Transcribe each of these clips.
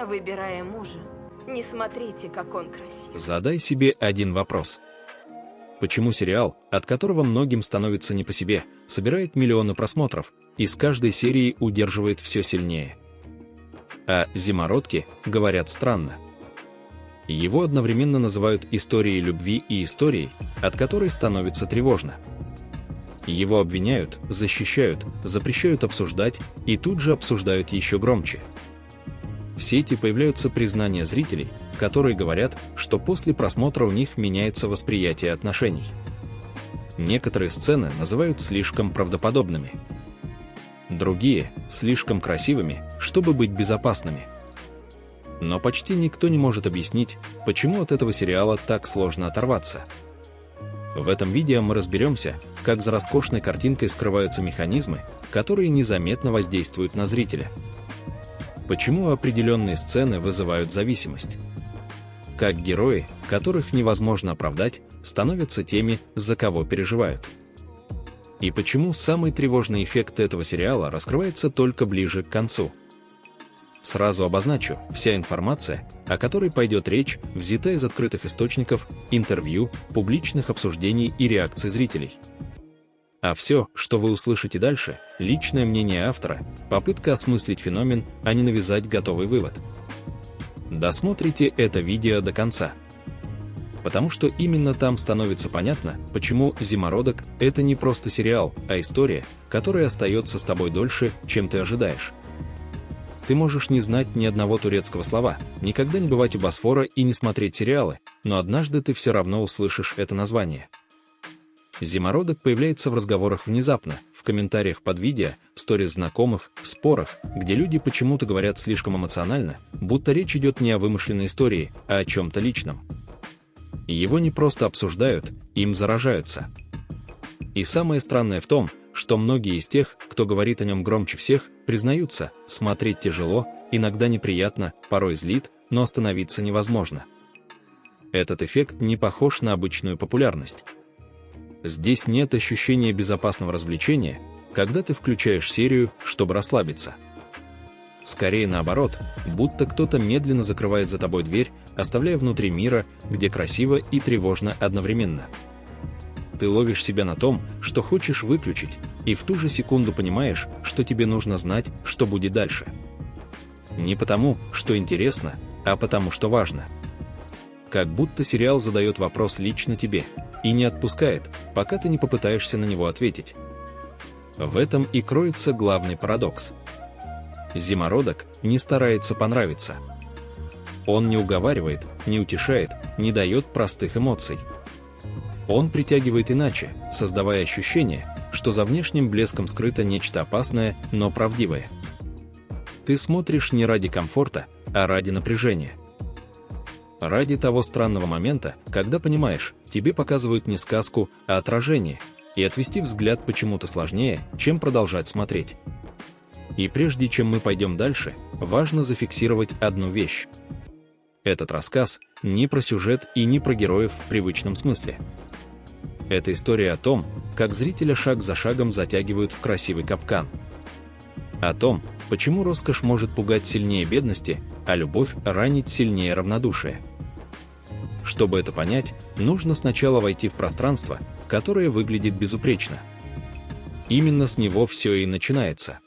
Выбирая мужа, не смотрите, как он красив. Задай себе один вопрос. Почему сериал, от которого многим становится не по себе, собирает миллионы просмотров и с каждой серии удерживает все сильнее? А «Зимородки» говорят странно. Его одновременно называют историей любви и историей, от которой становится тревожно. Его обвиняют, защищают, запрещают обсуждать и тут же обсуждают еще громче. В сети появляются признания зрителей, которые говорят, что после просмотра у них меняется восприятие отношений. Некоторые сцены называют слишком правдоподобными. Другие – слишком красивыми, чтобы быть безопасными. Но почти никто не может объяснить, почему от этого сериала так сложно оторваться. В этом видео мы разберемся, как за роскошной картинкой скрываются механизмы, которые незаметно воздействуют на зрителя. Почему определенные сцены вызывают зависимость? Как герои, которых невозможно оправдать, становятся теми, за кого переживают? И почему самый тревожный эффект этого сериала раскрывается только ближе к концу? Сразу обозначу, вся информация, о которой пойдет речь, взята из открытых источников, интервью, публичных обсуждений и реакций зрителей. А все, что вы услышите дальше, личное мнение автора, попытка осмыслить феномен, а не навязать готовый вывод. Досмотрите это видео до конца. Потому что именно там становится понятно, почему «Зимородок» — это не просто сериал, а история, которая остается с тобой дольше, чем ты ожидаешь. Ты можешь не знать ни одного турецкого слова, никогда не бывать у Босфора и не смотреть сериалы, но однажды ты все равно услышишь это название. «Зимородок» появляется в разговорах внезапно, в комментариях под видео, в сторис знакомых, в спорах, где люди почему-то говорят слишком эмоционально, будто речь идет не о вымышленной истории, а о чем-то личном. Его не просто обсуждают, им заражаются. И самое странное в том, что многие из тех, кто говорит о нем громче всех, признаются, смотреть тяжело, иногда неприятно, порой злит, но остановиться невозможно. Этот эффект не похож на обычную популярность. Здесь нет ощущения безопасного развлечения, когда ты включаешь серию, чтобы расслабиться. Скорее наоборот, будто кто-то медленно закрывает за тобой дверь, оставляя внутри мира, где красиво и тревожно одновременно. Ты ловишь себя на том, что хочешь выключить, и в ту же секунду понимаешь, что тебе нужно знать, что будет дальше. Не потому, что интересно, а потому, что важно. Как будто сериал задает вопрос лично тебе и не отпускает, пока ты не попытаешься на него ответить. В этом и кроется главный парадокс. «Зимородок» не старается понравиться. Он не уговаривает, не утешает, не дает простых эмоций. Он притягивает иначе, создавая ощущение, что за внешним блеском скрыто нечто опасное, но правдивое. Ты смотришь не ради комфорта, а ради напряжения. Ради того странного момента, когда понимаешь, тебе показывают не сказку, а отражение, и отвести взгляд почему-то сложнее, чем продолжать смотреть. И прежде чем мы пойдем дальше, важно зафиксировать одну вещь. Этот рассказ не про сюжет и не про героев в привычном смысле. Это история о том, как зрителя шаг за шагом затягивают в красивый капкан. О том, почему роскошь может пугать сильнее бедности, а любовь ранить сильнее равнодушия. Чтобы это понять, нужно сначала войти в пространство, которое выглядит безупречно. Именно с него все и начинается.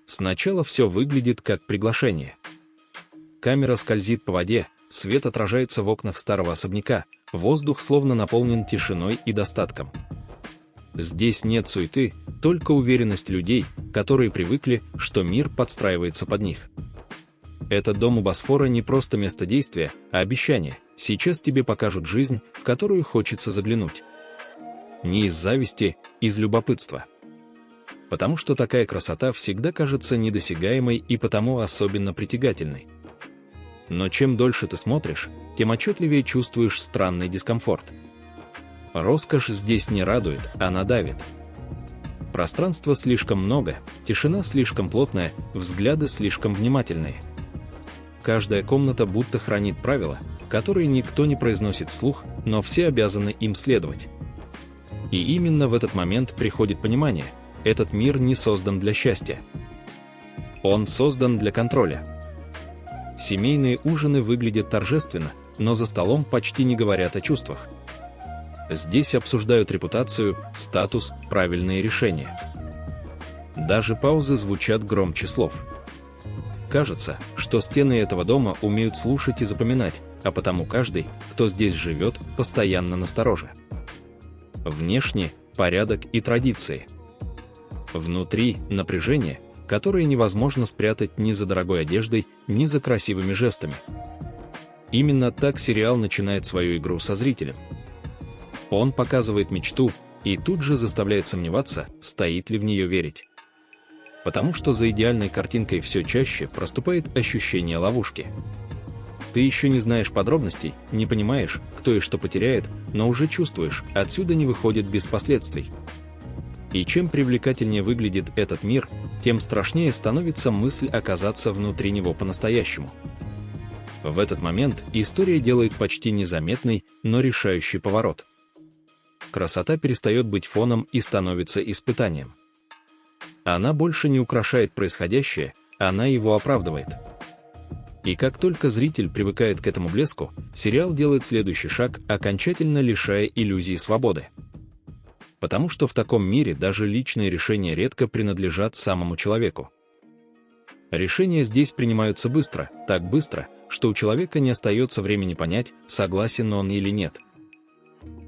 Сначала все выглядит как приглашение. Камера скользит по воде, свет отражается в окнах старого особняка, воздух словно наполнен тишиной и достатком. Здесь нет суеты, только уверенность людей, которые привыкли, что мир подстраивается под них. Этот дом у Босфора не просто место действия, а обещание. Сейчас тебе покажут жизнь, в которую хочется заглянуть. Не из зависти, из любопытства. Потому что такая красота всегда кажется недосягаемой и потому особенно притягательной. Но чем дольше ты смотришь, тем отчетливее чувствуешь странный дискомфорт. Роскошь здесь не радует, она давит. Пространства слишком много, тишина слишком плотная, взгляды слишком внимательные. Каждая комната будто хранит правила, которые никто не произносит вслух, но все обязаны им следовать. И именно в этот момент приходит понимание: этот мир не создан для счастья. Он создан для контроля. Семейные ужины выглядят торжественно, но за столом почти не говорят о чувствах. Здесь обсуждают репутацию, статус, правильные решения. Даже паузы звучат громче слов. Кажется, что стены этого дома умеют слушать и запоминать, а потому каждый, кто здесь живет, постоянно настороже. Внешне – порядок и традиции. Внутри – напряжение, которое невозможно спрятать ни за дорогой одеждой, ни за красивыми жестами. Именно так сериал начинает свою игру со зрителем. Он показывает мечту и тут же заставляет сомневаться, стоит ли в нее верить. Потому что за идеальной картинкой все чаще проступает ощущение ловушки. Ты еще не знаешь подробностей, не понимаешь, кто и что потеряет, но уже чувствуешь, отсюда не выходит без последствий. И чем привлекательнее выглядит этот мир, тем страшнее становится мысль оказаться внутри него по-настоящему. В этот момент история делает почти незаметный, но решающий поворот. Красота перестает быть фоном и становится испытанием. Она больше не украшает происходящее, она его оправдывает. И как только зритель привыкает к этому блеску, сериал делает следующий шаг, окончательно лишая иллюзии свободы. Потому что в таком мире даже личные решения редко принадлежат самому человеку. Решения здесь принимаются быстро, так быстро, что у человека не остается времени понять, согласен он или нет.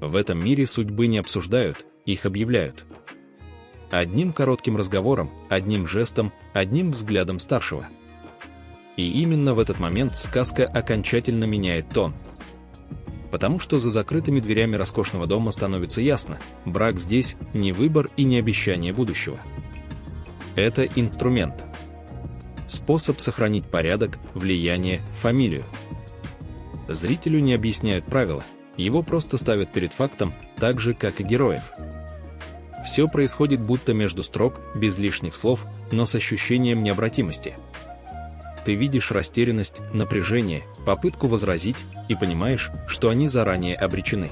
В этом мире судьбы не обсуждают, их объявляют. Одним коротким разговором, одним жестом, одним взглядом старшего. И именно в этот момент сказка окончательно меняет тон. Потому что за закрытыми дверями роскошного дома становится ясно, брак здесь не выбор и не обещание будущего. Это инструмент. Способ сохранить порядок, влияние, фамилию. Зрителю не объясняют правила, его просто ставят перед фактом, так же, как и героев. Все происходит будто между строк, без лишних слов, но с ощущением необратимости. Ты видишь растерянность, напряжение, попытку возразить и понимаешь, что они заранее обречены.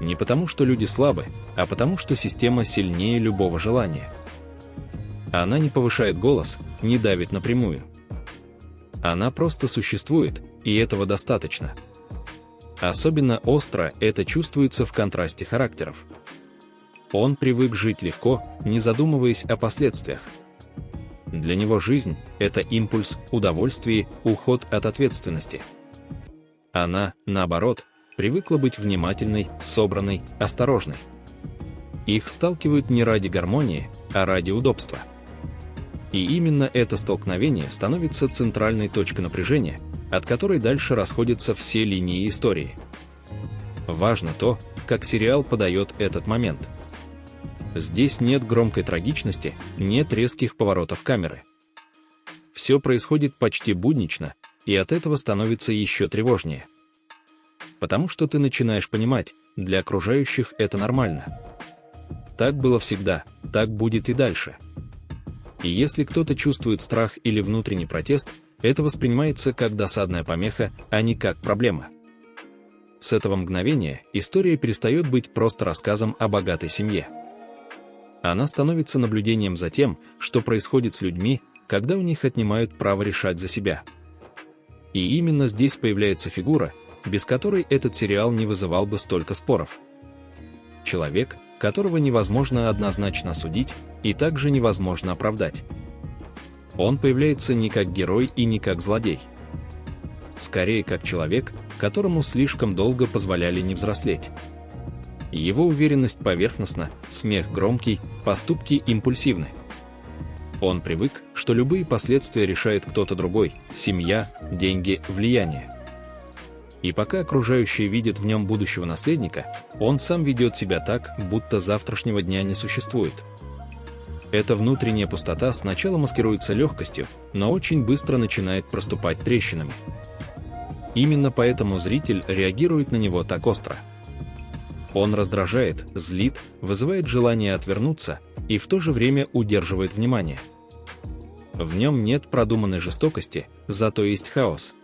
Не потому, что люди слабы, а потому, что система сильнее любого желания. Она не повышает голос, не давит напрямую. Она просто существует, и этого достаточно. Особенно остро это чувствуется в контрасте характеров. Он привык жить легко, не задумываясь о последствиях. Для него жизнь – это импульс, удовольствие, уход от ответственности. Она, наоборот, привыкла быть внимательной, собранной, осторожной. Их сталкивают не ради гармонии, а ради удобства. И именно это столкновение становится центральной точкой напряжения, от которой дальше расходятся все линии истории. Важно то, как сериал подает этот момент. Здесь нет громкой трагичности, нет резких поворотов камеры. Все происходит почти буднично, и от этого становится еще тревожнее. Потому что ты начинаешь понимать, для окружающих это нормально. Так было всегда, так будет и дальше. И если кто-то чувствует страх или внутренний протест, это воспринимается как досадная помеха, а не как проблема. С этого мгновения история перестает быть просто рассказом о богатой семье. Она становится наблюдением за тем, что происходит с людьми, когда у них отнимают право решать за себя. И именно здесь появляется фигура, без которой этот сериал не вызывал бы столько споров. Человек, которого невозможно однозначно судить и также невозможно оправдать. Он появляется не как герой и не как злодей. Скорее, как человек, которому слишком долго позволяли не взрослеть. Его уверенность поверхностна, смех громкий, поступки импульсивны. Он привык, что любые последствия решает кто-то другой – семья, деньги, влияние. И пока окружающие видят в нем будущего наследника, он сам ведет себя так, будто завтрашнего дня не существует. Эта внутренняя пустота сначала маскируется легкостью, но очень быстро начинает проступать трещинами. Именно поэтому зритель реагирует на него так остро. Он раздражает, злит, вызывает желание отвернуться и в то же время удерживает внимание. В нем нет продуманной жестокости, зато есть хаос.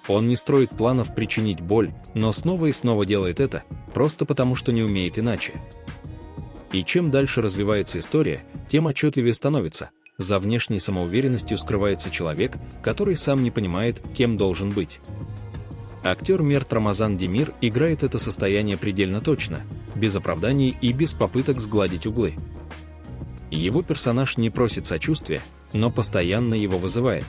Он не строит планов причинить боль, но снова и снова делает это, просто потому что не умеет иначе. И чем дальше развивается история, тем отчетливее становится, за внешней самоуверенностью скрывается человек, который сам не понимает, кем должен быть. Актер Мерт Рамазан Демир играет это состояние предельно точно, без оправданий и без попыток сгладить углы. Его персонаж не просит сочувствия, но постоянно его вызывает.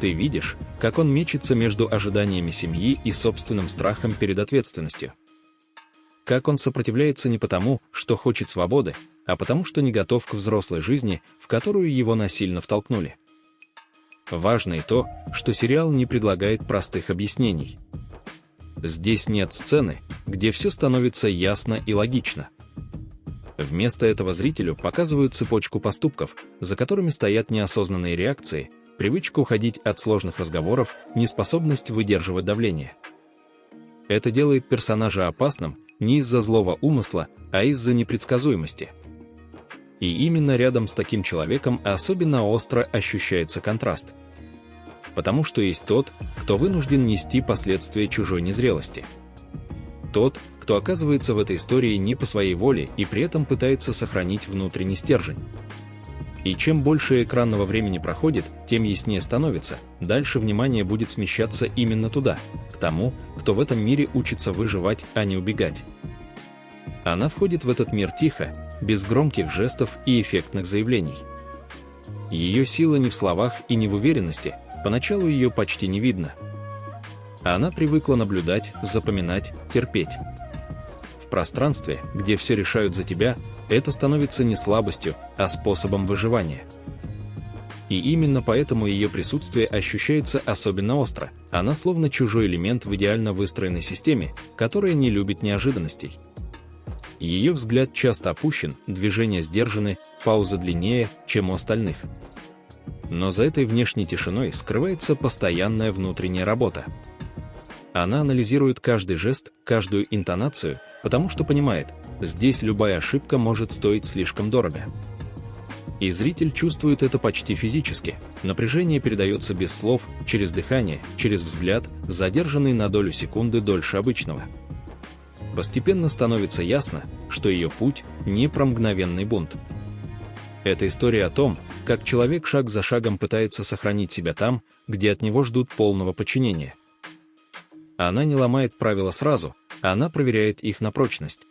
Ты видишь, как он мечется между ожиданиями семьи и собственным страхом перед ответственностью. Как он сопротивляется не потому, что хочет свободы, а потому что не готов к взрослой жизни, в которую его насильно втолкнули. Важно и то, что сериал не предлагает простых объяснений. Здесь нет сцены, где все становится ясно и логично. Вместо этого зрителю показывают цепочку поступков, за которыми стоят неосознанные реакции, привычка уходить от сложных разговоров, неспособность выдерживать давление. Это делает персонажа опасным не из-за злого умысла, а из-за непредсказуемости. И именно рядом с таким человеком особенно остро ощущается контраст. Потому что есть тот, кто вынужден нести последствия чужой незрелости. Тот, кто оказывается в этой истории не по своей воле и при этом пытается сохранить внутренний стержень. И чем больше экранного времени проходит, тем яснее становится, дальше внимание будет смещаться именно туда, к тому, кто в этом мире учится выживать, а не убегать. Она входит в этот мир тихо, без громких жестов и эффектных заявлений. Ее сила не в словах и не в уверенности, поначалу ее почти не видно. Она привыкла наблюдать, запоминать, терпеть. В пространстве, где все решают за тебя, это становится не слабостью, а способом выживания. И именно поэтому ее присутствие ощущается особенно остро. Она словно чужой элемент в идеально выстроенной системе, которая не любит неожиданностей. Ее взгляд часто опущен, движения сдержаны, паузы длиннее, чем у остальных. Но за этой внешней тишиной скрывается постоянная внутренняя работа. Она анализирует каждый жест, каждую интонацию, потому что понимает, здесь любая ошибка может стоить слишком дорого. И зритель чувствует это почти физически. Напряжение передается без слов, через дыхание, через взгляд, задержанный на долю секунды дольше обычного. Постепенно становится ясно, что ее путь не про мгновенный бунт. Это история о том, как человек шаг за шагом пытается сохранить себя там, где от него ждут полного подчинения. Она не ломает правила сразу, она проверяет их на прочность.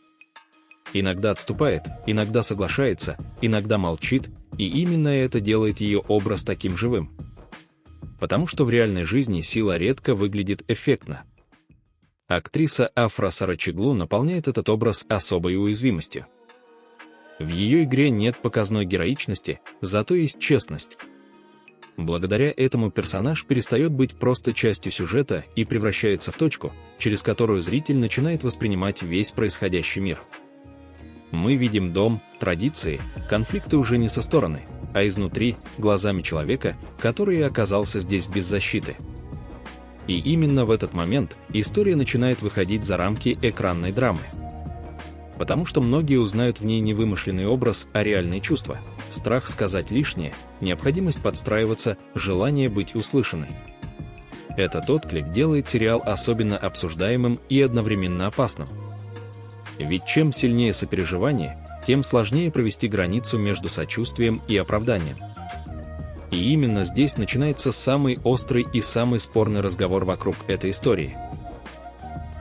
Иногда отступает, иногда соглашается, иногда молчит, и именно это делает ее образ таким живым. Потому что в реальной жизни сила редко выглядит эффектно. Актриса Афра Сарачоглу наполняет этот образ особой уязвимостью. В ее игре нет показной героичности, зато есть честность. Благодаря этому персонаж перестает быть просто частью сюжета и превращается в точку, через которую зритель начинает воспринимать весь происходящий мир. Мы видим дом, традиции, конфликты уже не со стороны, а изнутри, глазами человека, который оказался здесь без защиты. И именно в этот момент история начинает выходить за рамки экранной драмы. Потому что многие узнают в ней не вымышленный образ, а реальные чувства. Страх сказать лишнее, необходимость подстраиваться, желание быть услышанной. Этот отклик делает сериал особенно обсуждаемым и одновременно опасным. Ведь чем сильнее сопереживание, тем сложнее провести границу между сочувствием и оправданием. И именно здесь начинается самый острый и самый спорный разговор вокруг этой истории.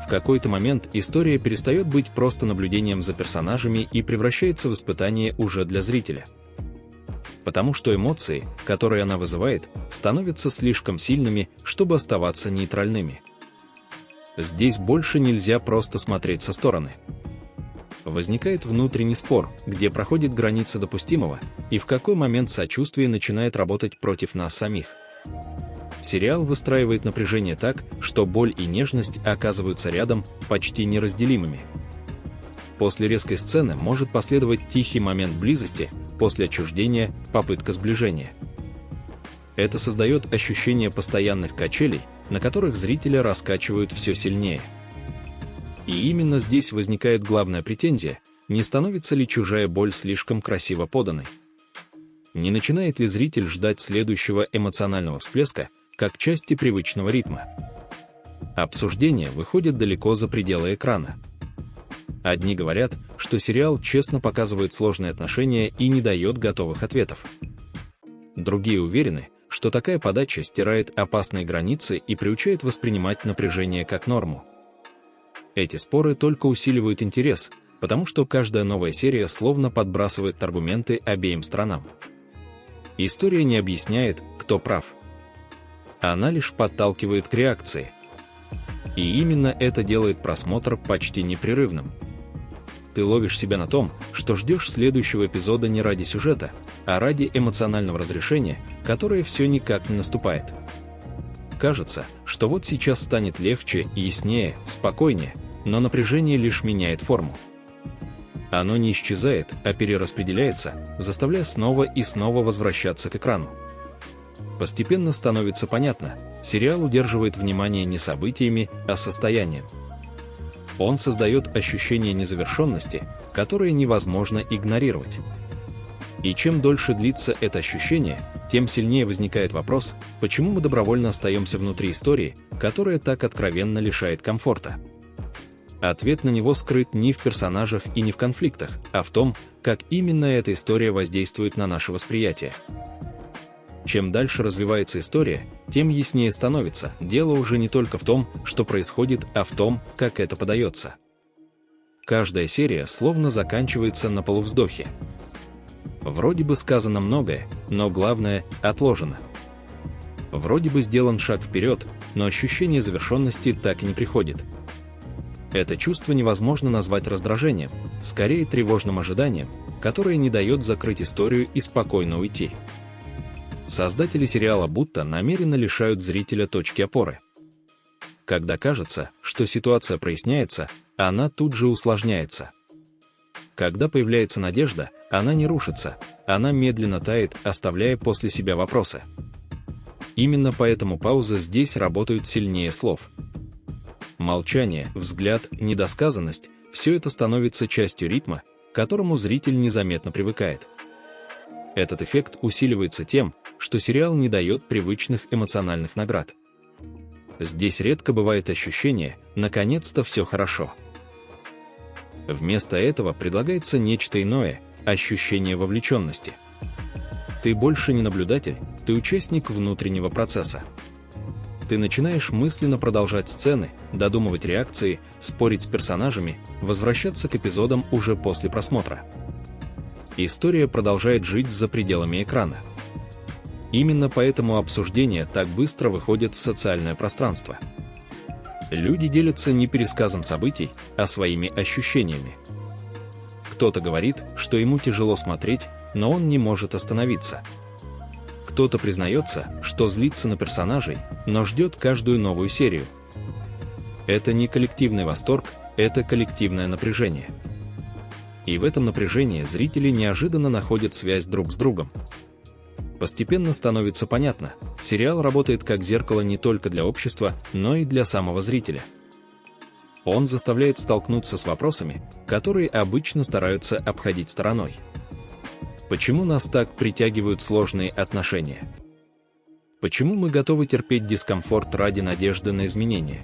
В какой-то момент история перестает быть просто наблюдением за персонажами и превращается в испытание уже для зрителя. Потому что эмоции, которые она вызывает, становятся слишком сильными, чтобы оставаться нейтральными. Здесь больше нельзя просто смотреть со стороны. Возникает внутренний спор, где проходит граница допустимого, и в какой момент сочувствие начинает работать против нас самих. Сериал выстраивает напряжение так, что боль и нежность оказываются рядом, почти неразделимыми. После резкой сцены может последовать тихий момент близости, после отчуждения – попытка сближения. Это создает ощущение постоянных качелей, на которых зрителя раскачивают все сильнее. И именно здесь возникает главная претензия: не становится ли чужая боль слишком красиво поданной? Не начинает ли зритель ждать следующего эмоционального всплеска, как части привычного ритма? Обсуждения выходят далеко за пределы экрана. Одни говорят, что сериал честно показывает сложные отношения и не дает готовых ответов. Другие уверены, что такая подача стирает опасные границы и приучает воспринимать напряжение как норму. Эти споры только усиливают интерес, потому что каждая новая серия словно подбрасывает аргументы обеим сторонам. История не объясняет, кто прав. Она лишь подталкивает к реакции. И именно это делает просмотр почти непрерывным. Ты ловишь себя на том, что ждешь следующего эпизода не ради сюжета, а ради эмоционального разрешения, которое все никак не наступает. Кажется, что вот сейчас станет легче, яснее, спокойнее, но напряжение лишь меняет форму. Оно не исчезает, а перераспределяется, заставляя снова и снова возвращаться к экрану. Постепенно становится понятно, сериал удерживает внимание не событиями, а состоянием. Он создает ощущение незавершенности, которое невозможно игнорировать. И чем дольше длится это ощущение, тем сильнее возникает вопрос, почему мы добровольно остаемся внутри истории, которая так откровенно лишает комфорта. Ответ на него скрыт не в персонажах и не в конфликтах, а в том, как именно эта история воздействует на наше восприятие. Чем дальше развивается история, тем яснее становится, дело уже не только в том, что происходит, а в том, как это подается. Каждая серия словно заканчивается на полувздохе. Вроде бы сказано многое, но главное – отложено. Вроде бы сделан шаг вперед, но ощущение завершенности так и не приходит. Это чувство невозможно назвать раздражением, скорее тревожным ожиданием, которое не дает закрыть историю и спокойно уйти. Создатели сериала будто намеренно лишают зрителя точки опоры. Когда кажется, что ситуация проясняется, она тут же усложняется. Когда появляется надежда, она не рушится, она медленно тает, оставляя после себя вопросы. Именно поэтому паузы здесь работают сильнее слов. Молчание, взгляд, недосказанность – все это становится частью ритма, к которому зритель незаметно привыкает. Этот эффект усиливается тем, что сериал не дает привычных эмоциональных наград. Здесь редко бывает ощущение «наконец-то все хорошо». Вместо этого предлагается нечто иное – ощущение вовлеченности. Ты больше не наблюдатель, ты участник внутреннего процесса. Ты начинаешь мысленно продолжать сцены, додумывать реакции, спорить с персонажами, возвращаться к эпизодам уже после просмотра. История продолжает жить за пределами экрана. Именно поэтому обсуждения так быстро выходят в социальное пространство. Люди делятся не пересказом событий, а своими ощущениями. Кто-то говорит, что ему тяжело смотреть, но он не может остановиться. Кто-то признается, что злится на персонажей, но ждет каждую новую серию. Это не коллективный восторг, это коллективное напряжение. И в этом напряжении зрители неожиданно находят связь друг с другом. Постепенно становится понятно, сериал работает как зеркало не только для общества, но и для самого зрителя. Он заставляет столкнуться с вопросами, которые обычно стараются обходить стороной. Почему нас так притягивают сложные отношения? Почему мы готовы терпеть дискомфорт ради надежды на изменения?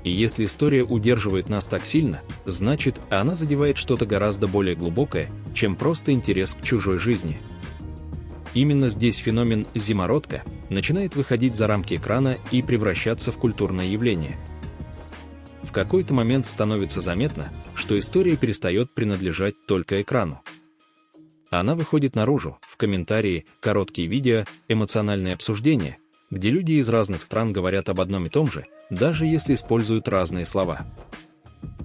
И если история удерживает нас так сильно, значит, она задевает что-то гораздо более глубокое, чем просто интерес к чужой жизни. Именно здесь феномен «зимородка» начинает выходить за рамки экрана и превращаться в культурное явление. В какой-то момент становится заметно, что история перестает принадлежать только экрану. Она выходит наружу, в комментарии, короткие видео, эмоциональные обсуждения, где люди из разных стран говорят об одном и том же, даже если используют разные слова.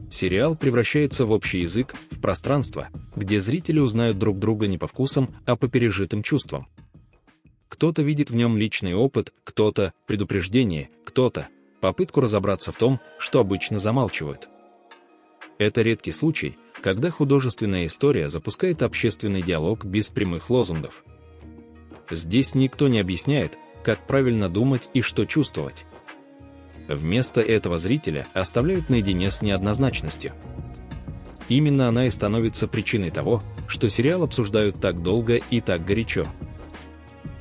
Сериал превращается в общий язык, в пространство, где зрители узнают друг друга не по вкусам, а по пережитым чувствам. Кто-то видит в нем личный опыт, кто-то – предупреждение, кто-то – попытку разобраться в том, что обычно замалчивают. Это редкий случай, когда художественная история запускает общественный диалог без прямых лозунгов. Здесь никто не объясняет, как правильно думать и что чувствовать. Вместо этого зрителя оставляют наедине с неоднозначностью. Именно она и становится причиной того, что сериал обсуждают так долго и так горячо.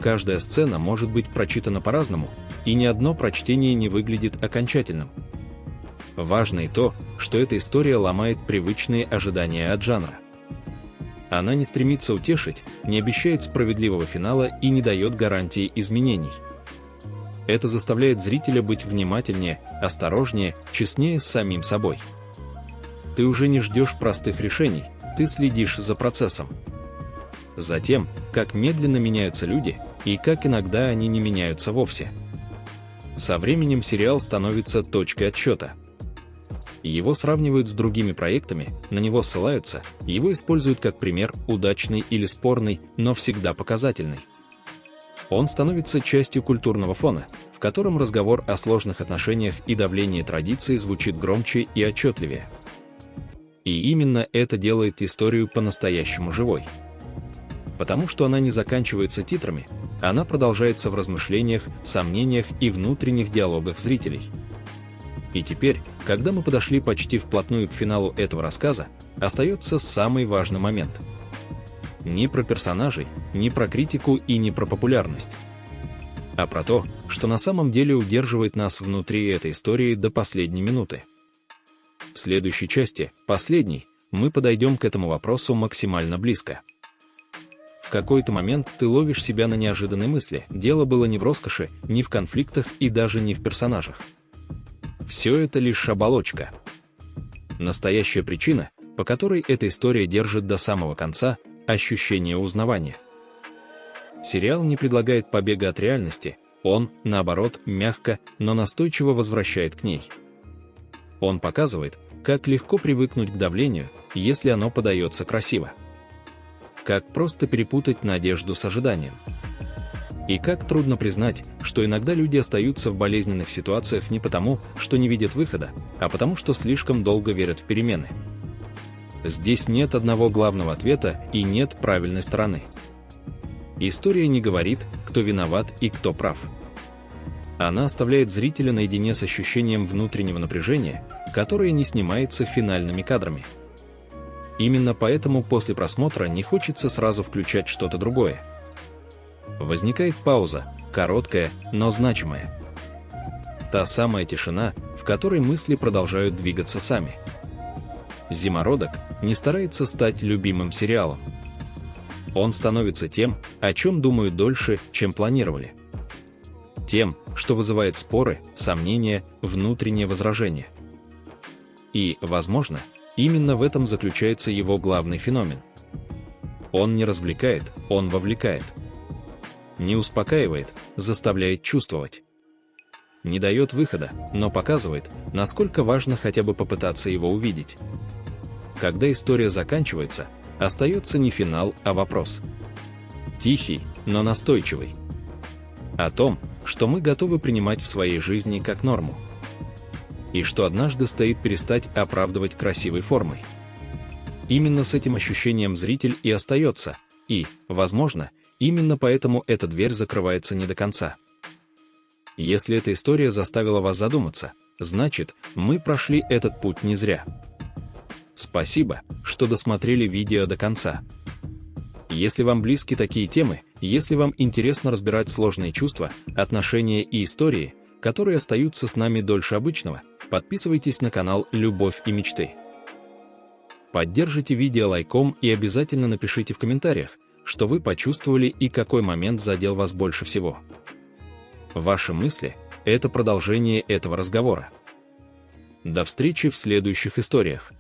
Каждая сцена может быть прочитана по-разному, и ни одно прочтение не выглядит окончательным. Важно и то, что эта история ломает привычные ожидания от жанра. Она не стремится утешить, не обещает справедливого финала и не дает гарантии изменений. Это заставляет зрителя быть внимательнее, осторожнее, честнее с самим собой. Ты уже не ждешь простых решений, ты следишь за процессом. За тем, как медленно меняются люди, и как иногда они не меняются вовсе. Со временем сериал становится точкой отсчета. Его сравнивают с другими проектами, на него ссылаются, его используют как пример, удачный или спорный, но всегда показательный. Он становится частью культурного фона, в котором разговор о сложных отношениях и давлении традиций звучит громче и отчетливее. И именно это делает историю по-настоящему живой. Потому что она не заканчивается титрами, она продолжается в размышлениях, сомнениях и внутренних диалогах зрителей. И теперь, когда мы подошли почти вплотную к финалу этого рассказа, остается самый важный момент. Не про персонажей, не про критику и не про популярность, а про то, что на самом деле удерживает нас внутри этой истории до последней минуты. В следующей части, последней, мы подойдем к этому вопросу максимально близко. В какой-то момент ты ловишь себя на неожиданной мысли. Дело было не в роскоши, не в конфликтах и даже не в персонажах. Все это лишь оболочка. Настоящая причина, по которой эта история держит до самого конца, — ощущение узнавания. Сериал не предлагает побега от реальности, он, наоборот, мягко, но настойчиво возвращает к ней. Он показывает, как легко привыкнуть к давлению, если оно подается красиво. Как просто перепутать надежду с ожиданием. И как трудно признать, что иногда люди остаются в болезненных ситуациях не потому, что не видят выхода, а потому что слишком долго верят в перемены. Здесь нет одного главного ответа и нет правильной стороны. История не говорит, кто виноват и кто прав. Она оставляет зрителя наедине с ощущением внутреннего напряжения, которое не снимается финальными кадрами. Именно поэтому после просмотра не хочется сразу включать что-то другое. Возникает пауза, короткая, но значимая. Та самая тишина, в которой мысли продолжают двигаться сами. «Зимородок» не старается стать любимым сериалом. Он становится тем, о чем думают дольше, чем планировали. Тем, что вызывает споры, сомнения, внутреннее возражение. И, возможно, именно в этом заключается его главный феномен. Он не развлекает, он вовлекает. Не успокаивает, заставляет чувствовать. Не дает выхода, но показывает, насколько важно хотя бы попытаться его увидеть. Когда история заканчивается, остается не финал, а вопрос. Тихий, но настойчивый. О том, что мы готовы принимать в своей жизни как норму. И что однажды стоит перестать оправдывать красивой формой. Именно с этим ощущением зритель и остается, и, возможно, именно поэтому эта дверь закрывается не до конца. Если эта история заставила вас задуматься, значит, мы прошли этот путь не зря. Спасибо, что досмотрели видео до конца. Если вам близки такие темы, если вам интересно разбирать сложные чувства, отношения и истории, которые остаются с нами дольше обычного, подписывайтесь на канал «Любовь и мечты». Поддержите видео лайком и обязательно напишите в комментариях, что вы почувствовали и какой момент задел вас больше всего. Ваши мысли – это продолжение этого разговора. До встречи в следующих историях.